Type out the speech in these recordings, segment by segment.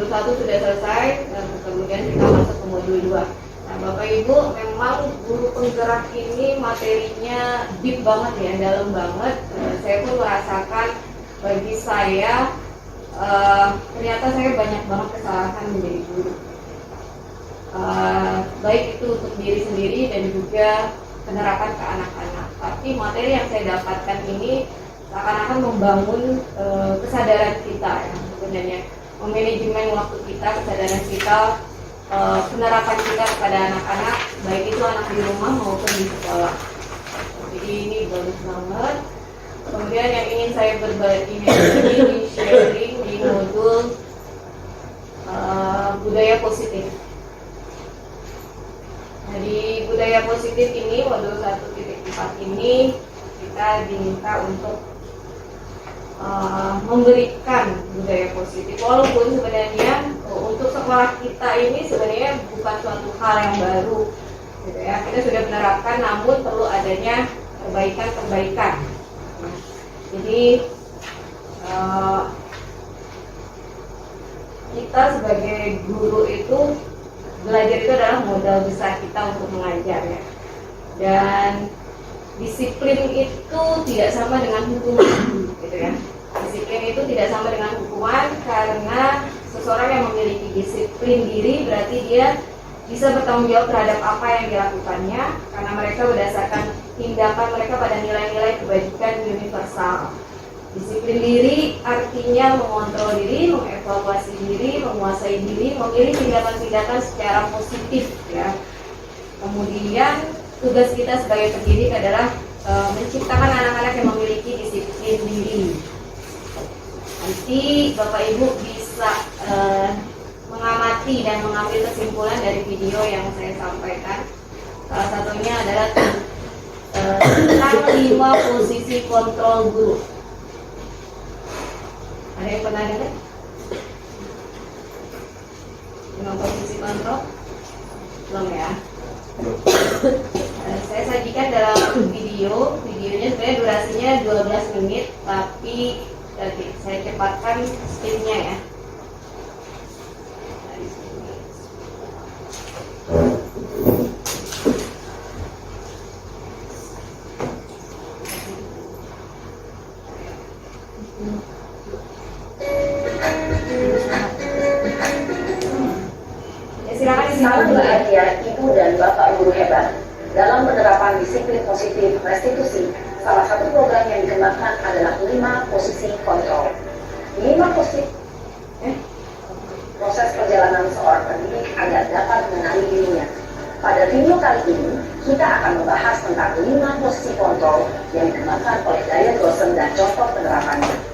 modul 1 sudah selesai, dan kemudian kita masuk ke modul 2. Nah, Bapak Ibu, memang guru penggerak ini materinya deep banget ya, dalam banget. Saya pun merasakan, bagi saya ternyata saya banyak banget kesalahan menjadi guru. Baik itu untuk diri sendiri dan juga penerapan ke anak-anak. Tapi materi yang saya dapatkan ini akan membangun kesadaran kita ya, sebenarnya memanajemen waktu kita, kesadaran kita, penerapan kita kepada anak-anak, baik itu anak di rumah maupun di sekolah. Jadi ini bagus banget. Kemudian yang ingin saya berbagi ini sharing di modul budaya positif. Jadi budaya positif ini, modul 1.4 ini kita diminta untuk memberikan budaya positif. Walaupun sebenarnya untuk sekolah kita ini sebenarnya bukan suatu hal yang baru, gitu ya. Kita sudah menerapkan, namun perlu adanya perbaikan-perbaikan. Jadi kita sebagai guru itu, belajar itu adalah modal besar kita untuk mengajar ya. Dan disiplin itu tidak sama dengan hukuman, gitu ya. Disiplin itu tidak sama dengan hukuman, karena seseorang yang memiliki disiplin diri berarti dia bisa bertanggung jawab terhadap apa yang dilakukannya, karena mereka berdasarkan tindakan mereka pada nilai-nilai kebajikan universal. Disiplin diri artinya mengontrol diri, mengevaluasi diri, menguasai diri, memilih tindakan-tindakan secara positif ya. Kemudian tugas kita sebagai pendidik adalah menciptakan anak-anak yang memiliki disiplin diri. Nanti Bapak Ibu bisa mengamati dan mengambil kesimpulan dari video yang saya sampaikan. Salah satunya adalah tentang 5 posisi kontrol guru. Ada yang pernah dengar? 5 posisi kontrol? Belum ya? Saya sajikan dalam videonya sebenarnya durasinya 12 menit, tapi saya cepatkan speednya ya. Salam bahagia Ibu dan Bapak Guru hebat. Dalam penerapan disiplin positif restitusi, salah satu program yang dikembangkan adalah 5 posisi kontrol. 5 posisi proses perjalanan seorang pendidik agar dapat mengenali dirinya. Pada video kali ini, kita akan membahas tentang 5 posisi kontrol yang dikembangkan oleh Diane Rosen dan contoh penerapannya.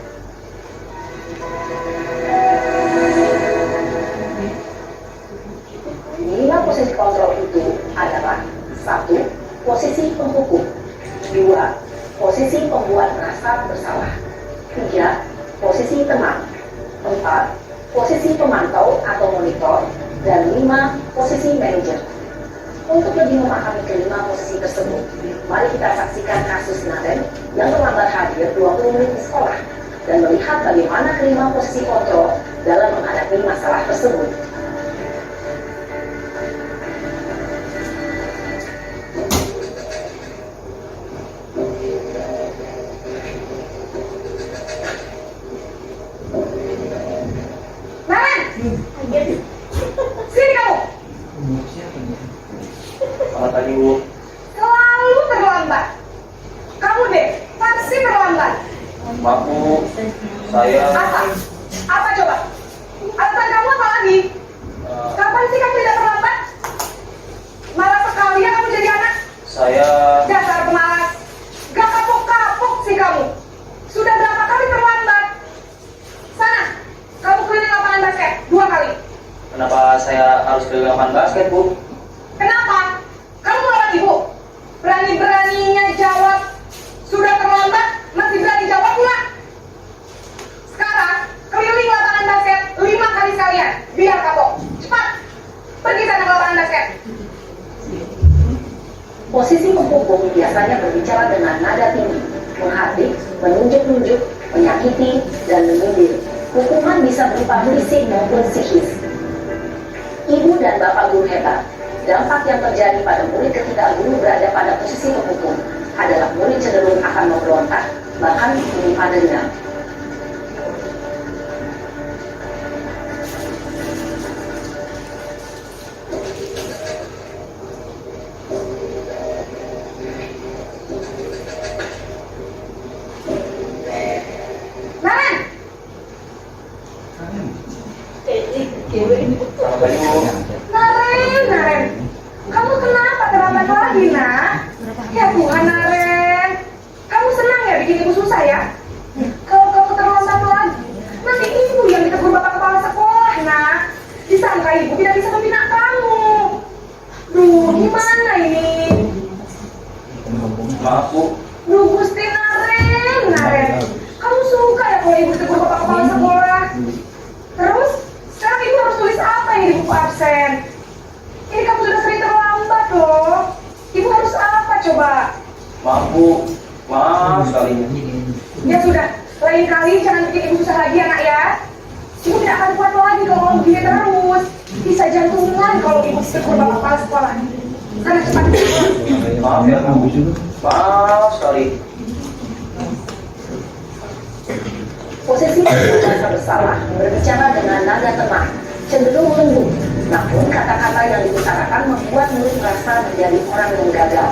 Posisi kontrol itu adalah 1. Posisi penghukum, 2. Posisi pembuat merasa bersalah, 3. Posisi teman, 4. Posisi pemantau atau monitor, dan 5. Posisi manajer. Untuk lebih memahami kelima posisi tersebut, mari kita saksikan kasus Naden yang terlambat hadir 20 menit di sekolah dan melihat bagaimana kelima posisi kontrol dalam menghadapi masalah tersebut. Sini kamu. Selamat pagi, Bu. Selalu terlambat. Kamu deh, pasti terlambat. Maaf, Bu. Saya... Apa coba? Alasan kamu apa lagi? Kapan sih kamu tidak terlambat? Malas sekali ya kamu jadi anak. Saya... Dasar pemalas. Gak kapok-kapok sih kamu. Sudah berapa kali terlambat? Sana, kamu keliling lapangan basket 2 kali. Kenapa saya harus ke lapangan basket, Bu? Kenapa? Kamu melawan ibu? Berani-beraninya jawab. Sudah terlambat, masih berani jawab pula. Sekarang, keliling lapangan basket 5 kali sekalian. Biar kapok. Cepat, pergi sana ke lapangan basket. Posisi penghukum biasanya berbicara dengan nada tinggi, menghardik, menunjuk-nunjuk, menyakiti, dan menyindir. Hukuman bisa berupa fisik maupun psikis. Ibu dan bapak guru hebat. Dampak yang terjadi pada murid ketika guru berada pada posisi penghukum adalah murid cenderung akan memberontak, bahkan menyimpan dendam. Naren, Selamat pagi Bu. Naren, kamu kenapa terlambat lagi, nak? Ya Tuhan, Naren, kamu senang ya bikin ibu susah ya? Kalau kamu terlambat lagi, nanti ibu yang ditegur bapak kepala sekolah, nak. Disangka ibu tidak bisa membina kamu. Duh, gimana ini? Maaf Bu. Duh, Gusti Naren, kamu suka ya kalau ibu ditegur bapak kepala sekolah? Terus, sekarang ibu harus tulis apa ini di buku absen? Ini kamu sudah sering terlambat loh. Ibu harus apa coba? Maaf Bu. Maaf sekali. Ya sudah, lain kali jangan bikin ibu susah lagi ya nak ya. Ibu tidak akan kuat lagi kalau kamu begini terus. Bisa jantungan kalau ibu ditegur bapak kepala sekolah. Sana cepat. Maaf ya Bu. Maaf sekali. Posisi merasa bersalah berbicara dengan nada tenang, cenderung lembut. Namun kata-kata yang diutarakan membuat murid merasa menjadi orang yang gagal,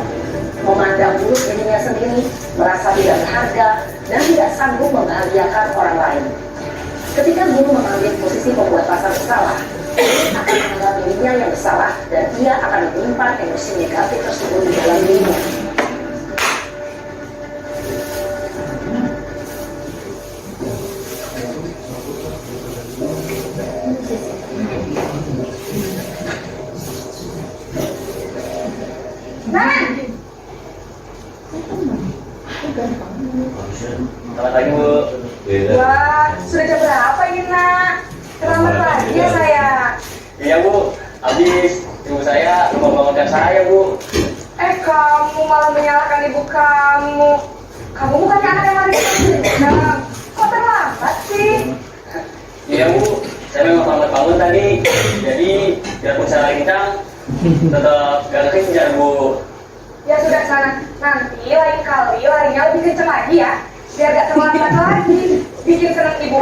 memandang buruk dirinya sendiri, merasa tidak berharga, dan tidak sanggup membahagiakan orang lain. Ketika guru mengambil posisi pembuat rasa bersalah, murid akan menganggap dirinya yang bersalah dan ia akan menyimpan emosi negatif tersebut di dalam dirinya. Naren, Selamat pagi Bu. wah, sudah jam berapa ini nak? Terlambat lagi ya saya. Iya Bu. Habis ibu saya lupa bangunkan saya Bu. Kamu malah menyalahkan ibu kamu. Kamu bukannya anak yang mari kita. Kok terlambat sih? Iya Bu. Saya memang terlambat bangun tadi. Jadi biarpun saya lagi kencang, tetap gak kekejar Bu. Ya sudah sana, nanti lain kali larinya lebih kenceng lagi ya, biar gak terlambat lagi. Bikin seneng ibu,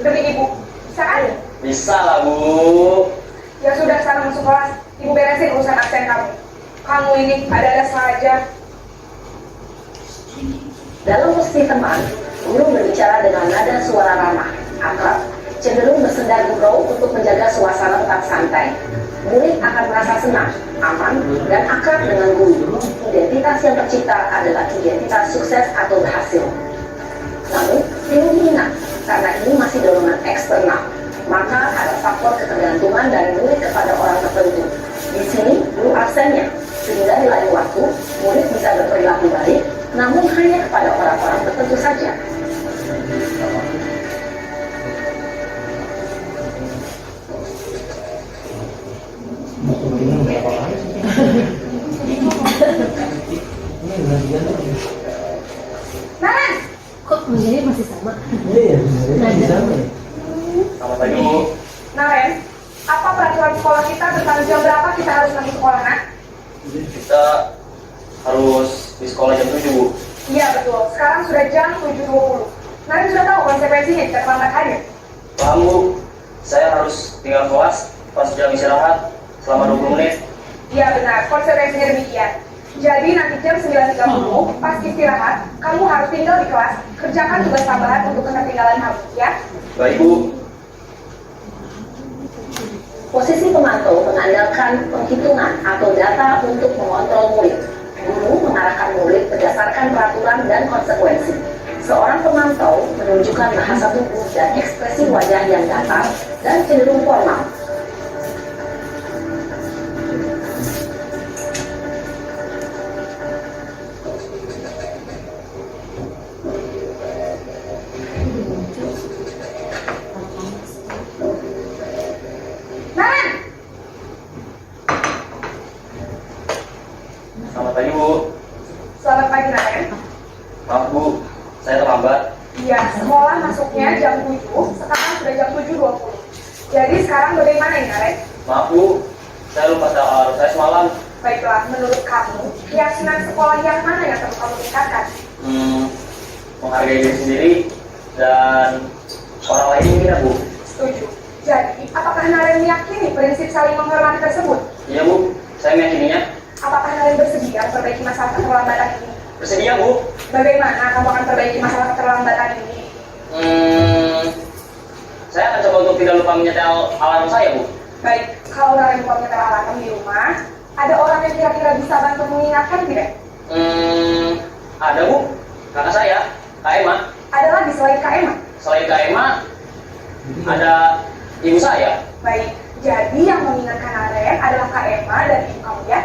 demi ibu, bisa kan? Bisa lah Bu. Ya sudah sana masuk kelas, ibu beresin urusan absen kamu. Kamu ini ada-ada saja. Dalam posisi teman, guru berbicara dengan nada suara ramah, akrab, cenderung bersenda gurau untuk menjaga suasana tetap santai. Murid akan merasa senang, aman, dan akrab dengan guru. Identitas yang tercipta adalah identitas sukses atau berhasil. Namun, perlu diingat, karena ini masih dorongan eksternal, maka ada faktor ketergantungan dari murid kepada orang tertentu. Di sini, guru absennya, sehingga di lain waktu, murid bisa berperilaku baik, namun hanya kepada orang-orang tertentu saja. Naren, Kok menjadi masih sama? Selamat pagi Bu. Naren, apa peraturan sekolah kita tentang jam berapa kita harus masuk sekolah, nak? Kita harus di sekolah jam 7 Bu. Iya betul, sekarang sudah jam 7.20. Naren sudah tahu konsekuensinya jika terlambat hadir. Paham Bu. Saya harus tinggal kelas pas jam istirahat selama 20 menit. Iya benar, konsekuensinya demikian. Jadi nanti jam 9.30 pas istirahat, kamu harus tinggal di kelas, kerjakan tugas tambahan untuk ketertinggalan kamu, ya? Baik Bu. Posisi pemantau mengandalkan penghitungan atau data untuk mengontrol murid. Guru mengarahkan murid berdasarkan peraturan dan konsekuensi. Seorang pemantau menunjukkan bahasa tubuh dan ekspresi wajah yang datar dan cenderung formal. Naren, Selamat pagi Bu. selamat pagi Naren. Maaf Bu, saya terlambat. Iya, sekolah masuknya jam 7, sekarang sudah jam 7.20. Jadi sekarang bagaimana ini, Naren? Maaf Bu, saya lupa soal saya semalam. Baiklah, menurut kamu, keyakinan sekolah yang mana yang perlu kamu tingkatkan? Menghargai diri sendiri dan orang lain juga Bu. Setuju. Jadi, apakah Naren meyakini prinsip saling menghormati tersebut? Iya Bu, saya meyakininya. Apakah Naren bersedia memperbaiki masalah keterlambatan ini? Bersedia Bu. Bagaimana kamu akan perbaiki masalah keterlambatan ini? Saya akan coba untuk tidak lupa menyetel alarm saya Bu. Baik, kalau Naren lupa menyetel alarm di rumah, ada orang yang kira-kira bisa bantu mengingatkan tidak? Ada Bu, kakak saya, Kak Emma. Ada lagi selain Kak Emma? Selain Kak Emma, ada ibu saya. Baik, jadi yang mengingatkan Naren adalah Kak Emma dan ibu kamu ya?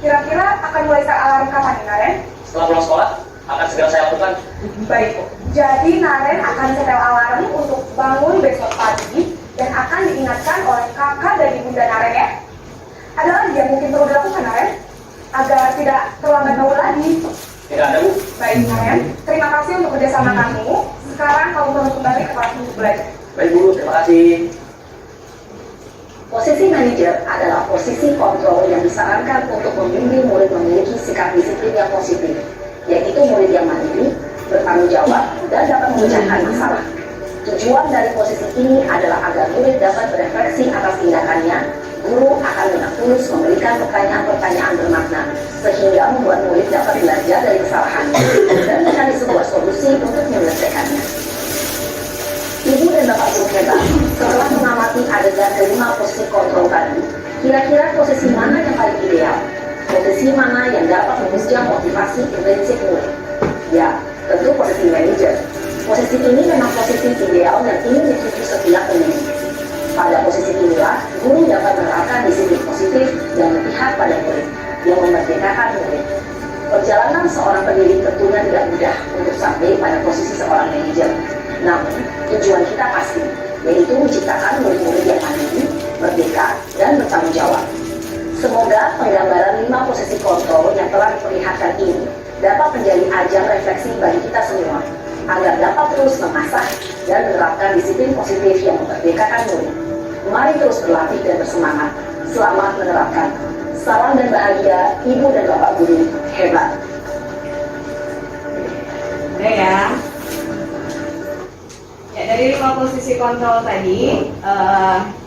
Kira-kira akan mulai start alarm kapan nih Naren? Setelah pulang sekolah, akan segera saya lakukan. Baik, jadi Naren akan setel alarm untuk bangun besok pagi dan akan diingatkan oleh kakak dan ibunda Naren ya? Ada lagi yang mungkin perlu dilakukan Naren? Agar tidak terlambat bangun lagi. Tidak ada Bu. Baik Naren, terima kasih untuk kerjasama kamu. Sekarang kamu harus kembali ke kelas untuk belajar. Baik Bu, terima kasih. Posisi manajer adalah posisi kontrol yang disarankan untuk membimbing murid memiliki sikap disiplin yang positif, yaitu murid yang mandiri, bertanggung jawab, dan dapat memecahkan masalah. Tujuan dari posisi ini adalah agar murid dapat berefleksi atas tindakannya. Guru akan dengan tulus memberikan pertanyaan-pertanyaan bermakna, sehingga membuat murid dapat belajar dari kesalahannya dan mencari sebuah solusi untuk menyelesaikannya. Ibu dan Bapak guru hebat, setelah mengamati adegan kelima posisi kontrol tadi, kira-kira posisi mana yang paling ideal? Posisi mana yang dapat menunjang motivasi prinsip murid? Ya, tentu posisi manajer. Posisi ini memang posisi ideal yang ingin dituju setiap pendidik. Pada posisi inilah, guru dapat menerapkan disiplin positif dan berpihak pada murid, yang memerdekakan murid. Perjalanan seorang pendidik tentunya tidak mudah untuk sampai pada posisi seorang manajer. Namun, tujuan kita pasti, yaitu menciptakan murid-murid yang mandiri, merdeka, dan bertanggung jawab. Semoga penggambaran 5 posisi kontrol yang telah diperlihatkan ini dapat menjadi ajang refleksi bagi kita semua, agar dapat terus mengasah dan menerapkan disiplin positif yang memerdekakan murid. Mari terus berlatih dan bersemangat. Selamat menerapkan. Salam dan bahagia, Ibu dan Bapak guru hebat. Udah ya. Ya, dari 5 posisi kontrol tadi,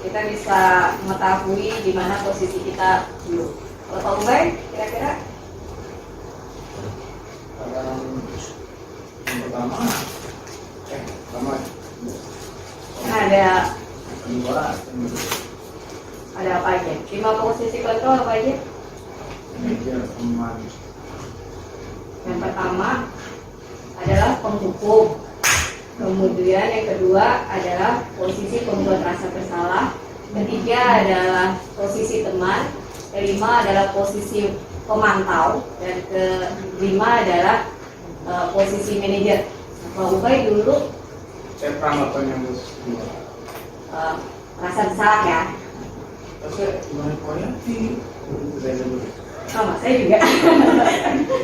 kita bisa mengetahui di mana posisi kita dulu. Kalau Pak Ubay, kira-kira? Yang pertama, Nah, ada kedua, apa aja? 5 posisi kontrol apa aja? manajer teman. Yang pertama adalah penghukum. Kemudian yang kedua adalah posisi pembuat rasa bersalah. Ketiga adalah posisi teman. Kelima adalah posisi pemantau. Dan kelima adalah posisi manajer. Pak Ubay dulu Saya pernah melakukan yang kedua. rasa bersalah ya. Saya gimana variasi? Saya sebut. Sama saya juga.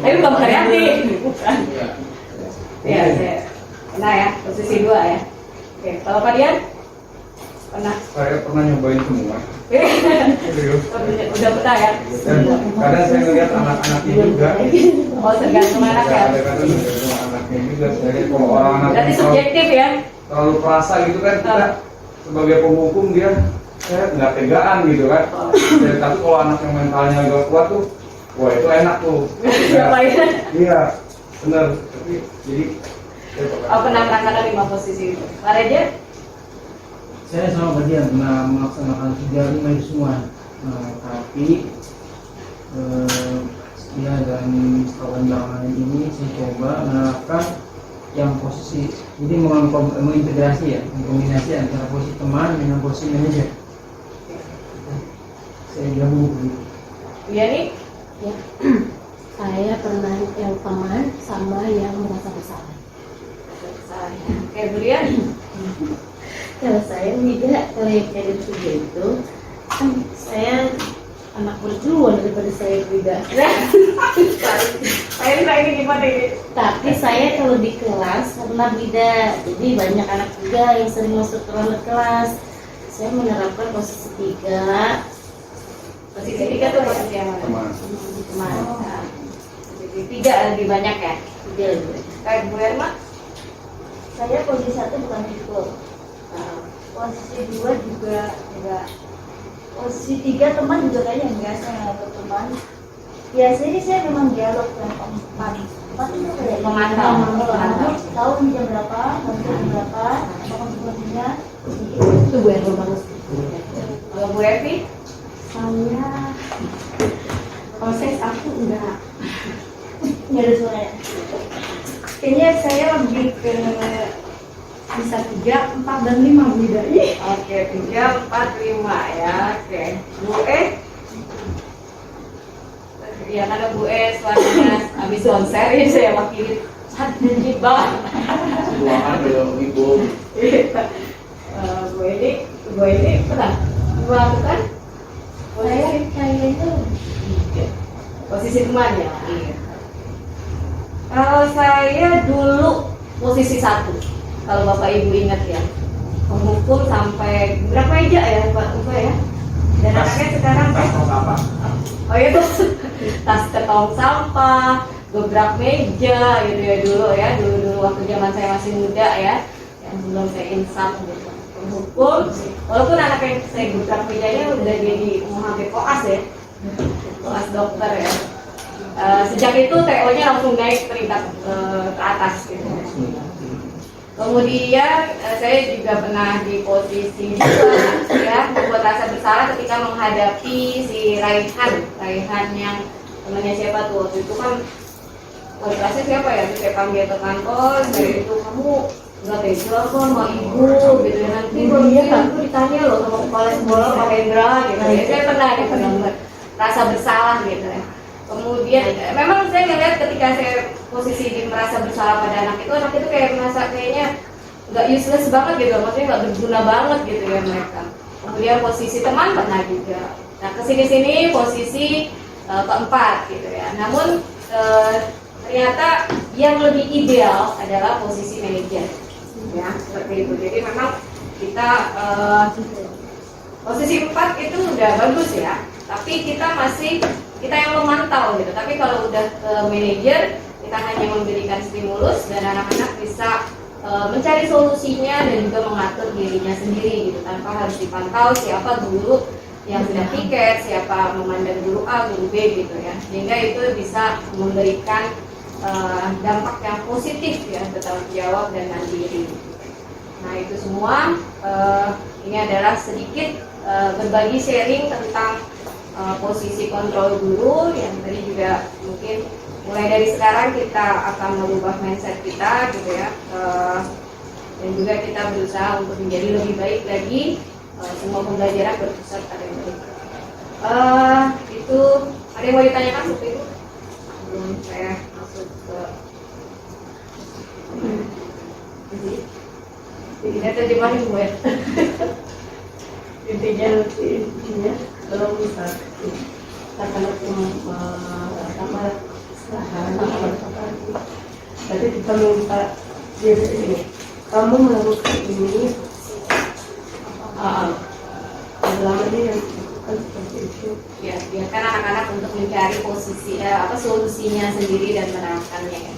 Tapi bukan variasi. Bukan. Iya. Ya, saya pernah ya, posisi 2 ya. Oke, kalau Pak Dian? Pernah? Saya pernah nyobain semua. Serius. Udah pernah ya? Dan kadang saya ngeliat anak-anaknya juga. Oh, tergantung anak ya? Ada kadang tergantung anaknya juga. Jadi kalau orang anak Berarti yang subjektif ya? terlalu perasa gitu kan, kita sebagai penghukum dia saya nggak tegaan gitu kan. Jadi, tapi kalau anak yang mentalnya agak kuat tuh, wah itu enak tuh. Siapa ya? Iya, benar. Tapi jadi saya Pernah merasakan 5 posisi itu. Pak Reja? Saya sama Badian pernah melaksanakan 3-5 itu semua. Tapi ya dalam setahun belakangan ini saya coba menerapkan yang posisi, jadi mengintegrasi ya, mengkombinasi antara posisi teman dengan posisi manajer. Saya gabung gitu. Iya nih? Ya. Saya pernah yang teman sama yang merasa bersalah. Oke, Bulian? Kalau saya juga, kalau yang kayak itu kan saya anak berdua daripada saya juga. Saya Elisa ini gimana ini? Tapi saya kalau di kelas karena beda, jadi banyak anak juga yang sering masuk terlambat kelas. Saya menerapkan posisi 3. Posisi 3 tuh posisi yang mana? Teman. Teman. Nah, posisi 3 lebih banyak ya? 3 lebih banyak. Kayak Bu Erma? Saya posisi 1 bukan itu. Posisi 2 juga enggak. Posisi 3 teman juga kayaknya enggak, saya nggak ada teman. Biasanya saya memang dialog dengan empat itu kayak Memantau. tahu ini jam berapa, nanti jam berapa, apa konsekuensinya. Itu gue yang banget. Kalau Bu Evi? Saya Proses aku enggak. nggak ada suaranya. Kayaknya saya lebih ke bisa 3, 4, dan 5 beda. Oke, 3, 4, 5 ya. Oke. Bu E? Ya karena Bu E suaranya habis konser ini saya wakili cantik banget. Ruangan belum ibu. Bu ini pernah melakukan Kayaknya posisi teman ya. Iya. Kalau saya dulu posisi 1, kalau Bapak Ibu ingat ya, mengukur sampai berapa meja ya Pak Upa ya? Dan anaknya sekarang apa? oh itu tas ketong sampah, gebrak meja gitu ya dulu waktu zaman saya masih muda ya, yang belum saya insaf gitu. Penghukum, walaupun anak yang saya gebrak mejanya udah jadi mau hampir koas ya, koas dokter ya. Sejak itu TO-nya langsung naik peringkat ke atas gitu. Kemudian saya juga pernah di posisi 2 ya, membuat rasa bersalah ketika menghadapi si Raihan yang temannya siapa tuh waktu itu kan wali kelasnya siapa ya, terus saya panggil ke kantor, saya itu kamu nggak tega kok sama ibu gitu ya, nanti aku ditanya loh sama kepala sekolah Pak Hendra gitu ya. Saya pernah rasa bersalah gitu ya. Kemudian memang saya ngeliat ketika saya posisi merasa bersalah pada anak itu kayak merasa kayaknya nggak useless banget gitu, maksudnya nggak berguna banget gitu ya mereka. Kemudian posisi teman pernah juga. Nah kesini posisi keempat gitu ya. Namun ternyata yang lebih ideal adalah posisi manajer ya, seperti itu. Jadi memang kita posisi 4 itu udah bagus ya, tapi kita yang memantau gitu. Tapi kalau udah ke manajer, kita hanya memberikan stimulus dan anak-anak bisa mencari solusinya dan juga mengatur dirinya sendiri gitu, tanpa harus dipantau siapa guru yang sudah piket, siapa memandang guru A, guru B gitu ya. Sehingga itu bisa memberikan dampak yang positif ya, bertanggung jawab dan mandiri. Nah itu semua ini adalah sedikit berbagi sharing tentang posisi kontrol guru yang tadi juga mungkin mulai dari sekarang kita akan merubah mindset kita gitu ya, dan juga kita berusaha untuk menjadi lebih baik lagi, semua pembelajaran berpusat pada yang baik. Itu ada yang mau ditanyakan waktu itu sebelum saya masuk ke tidak terjemahin gue. Intinya belum bisa katakanlah apa jadi kita minta diri ini kamu melakukan ini selama ini yang bukan seperti itu ya, biarkan anak-anak untuk mencari posisi solusinya sendiri dan menerapkannya ya.